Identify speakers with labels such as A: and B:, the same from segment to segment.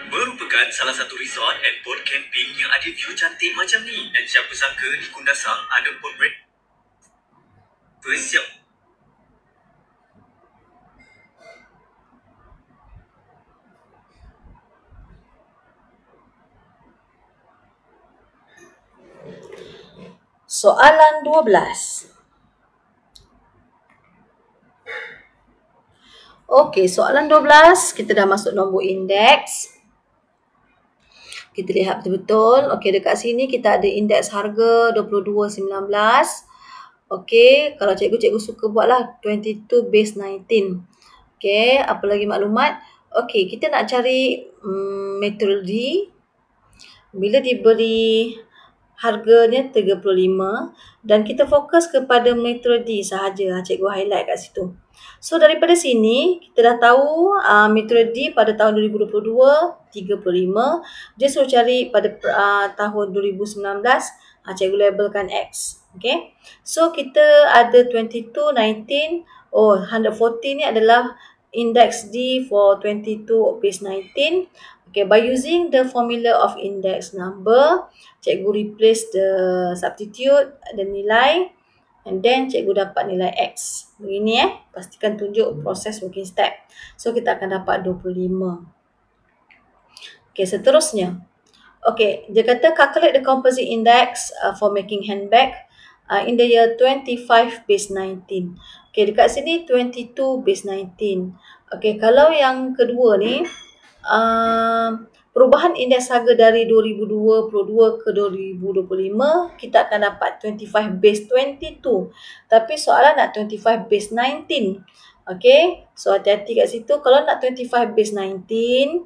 A: Merupakan salah satu resort and boat camping yang ada view cantik macam ni. Dan siapa sangka di Kundasang ada boat breakfast siap.
B: Soalan 12. Okey, soalan 12, kita dah masuk nombor indeks. Kita lihat betul-betul. Okey, dekat sini kita ada indeks harga 22.19. Okey, kalau cikgu suka buatlah 22 base 19. Okey, apa lagi maklumat? Okey, kita nak cari material D. Bila diberi harganya 35 dan kita fokus kepada material D sahaja. Cikgu highlight kat situ. So daripada sini kita dah tahu material D pada tahun 2022 35. Dia suruh cari pada tahun 2019. Cikgu labelkan X. Okay. So kita ada 22, 19. 140 ni adalah index D for 22 base 19. Okay, by using the formula of index number, cikgu replace the substitute, the nilai, and then cikgu dapat nilai X. Begini pastikan tunjuk proses working step. So kita akan dapat 25. Okay, seterusnya. Okay, dia kata calculate the composite index for making handbag in the year 25 base 19. Okay, dekat sini 22 base 19. Okay, kalau yang kedua ni, perubahan indeks harga dari 2022 ke 2025, kita akan dapat 25 base 22. Tapi soalan nak 25 base 19. Okay, so hati-hati kat situ. Kalau nak 25 base 19,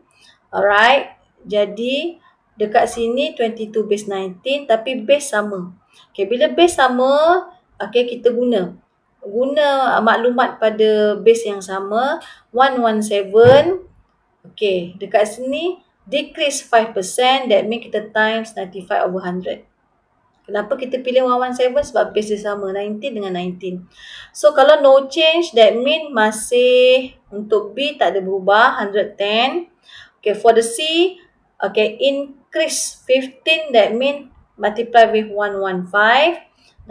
B: alright, jadi dekat sini 22 base 19 tapi base sama. Okay, bila base sama, okay, kita guna maklumat pada base yang sama. 117. Okay, dekat sini decrease 5%, that means kita times 95 over 100. Kenapa kita pilih 117? Sebab base dia sama, 19 dengan 19. So kalau no change, that means masih untuk B tak ada berubah, 110. Okay, for the C, okay, increase 15, that means multiply with 115,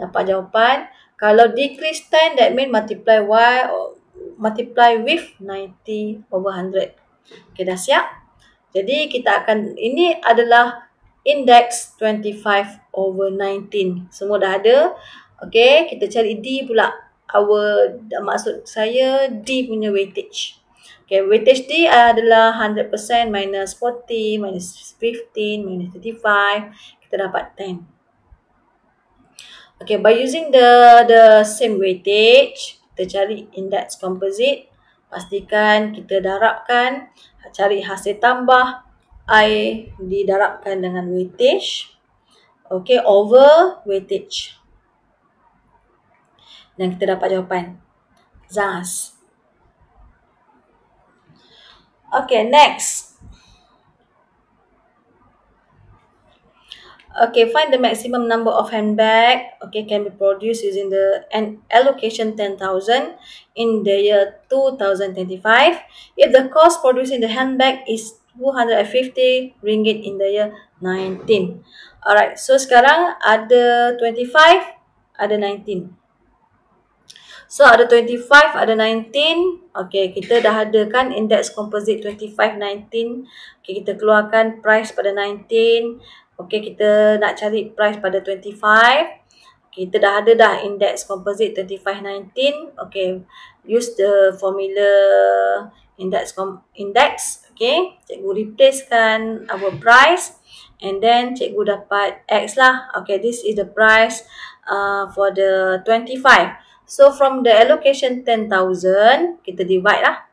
B: dapat jawapan. Kalau decrease 10, that means multiply with 90 over 100. Okay, dah siap? Jadi kita akan, ini adalah index 25 over 19. Semua dah ada. Okay, kita cari D pula. Maksud saya D punya weightage. Okay, weightage D adalah 100% minus 40, minus 15, minus 35. Kita dapat 10. Okay, by using the same weightage, kita cari index composite. Pastikan kita darabkan, cari hasil tambah, I didarabkan dengan weightage. Okay, over weightage. Dan kita dapat jawapan. ZAS. Okay, next. Okay, find the maximum number of handbag. Okay, can be produced using the allocation 10,000 in the year 2025. If the cost producing the handbag is 250 ringgit in the year 19. Alright, so sekarang ada 25, ada 19. So ada 25, ada 19. Okay, kita dah ada kan index composite 25, 19. Okay, kita keluarkan price pada 19. Okay, kita nak cari price pada 25. Kita dah ada dah index composite 25, 19. Okay, use the formula index. Okay, cikgu replacekan our price. And then cikgu dapat X lah. Okay, this is the price for the 25. So from the allocation 10,000, kita divide lah.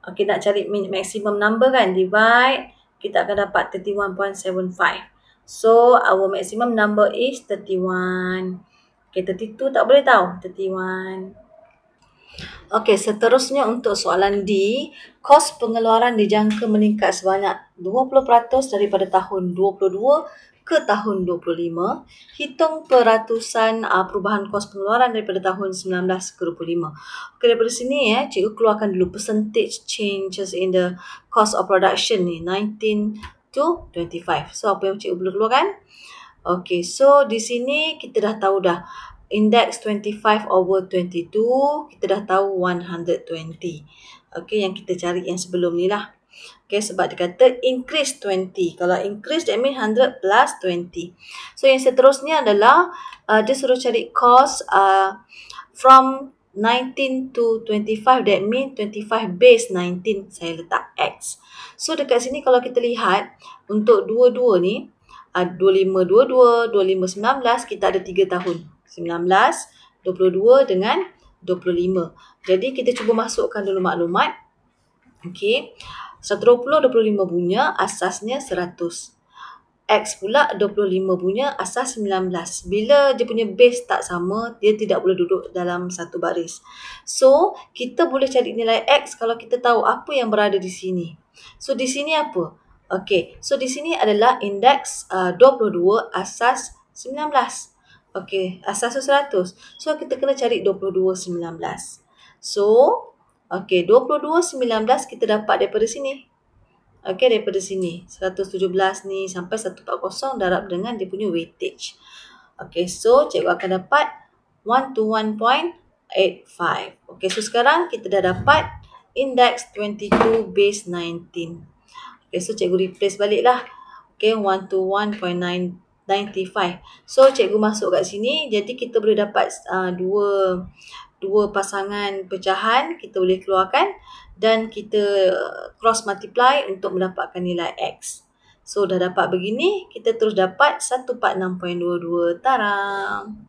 B: Okay, nak cari maximum number kan, divide. Kita akan dapat 31.75. So our maximum number is 31. Okay, 32 tak boleh tahu, 31. Okay, seterusnya untuk soalan D, kos pengeluaran dijangka meningkat sebanyak 20% daripada tahun 22 ke tahun 25, hitung peratusan perubahan kos pengeluaran daripada tahun 19 ke 25. Okay, daripada sini cikgu keluarkan dulu percentage changes in the cost of production ni, 19 to 25. So, apa yang cikgu boleh keluarkan? Okay, so di sini kita dah tahu dah index 25 over 22, kita dah tahu 120. Okay, yang kita cari yang sebelum ni lah. Okay, sebab dia kata increase 20. Kalau increase, that means 100 plus 20. So, yang seterusnya adalah dia suruh cari cost from 19 to 25. That means 25 base 19. Saya letak X. So, dekat sini kalau kita lihat, untuk dua-dua ni, 25-22, 25-19, kita ada 3 tahun. 19, 22 dengan 25. Jadi, kita cuba masukkan dulu maklumat. Okay. 120, 25 punya asasnya 100. X pula 25 punya asas 19. Bila dia punya base tak sama, dia tidak boleh duduk dalam satu baris. So, kita boleh cari nilai X kalau kita tahu apa yang berada di sini. So, di sini apa? Okay, so di sini adalah indeks 22 asas 19. Okay, asas 100. So, kita kena cari 22, 19. So, okay, 22, 19 kita dapat daripada sini. Okay, daripada sini. 117 ni sampai 140 darab dengan dia punya weightage. Okay, so cikgu akan dapat 121.85. Okay, so sekarang kita dah dapat index 22 base 19. Okay, so cikgu replace balik lah. Okay, 121.95. So, cikgu masuk kat sini. Jadi, kita boleh dapat dua pasangan pecahan kita boleh keluarkan dan kita cross multiply untuk mendapatkan nilai X. So, dah dapat begini, kita terus dapat 146.22. Taram!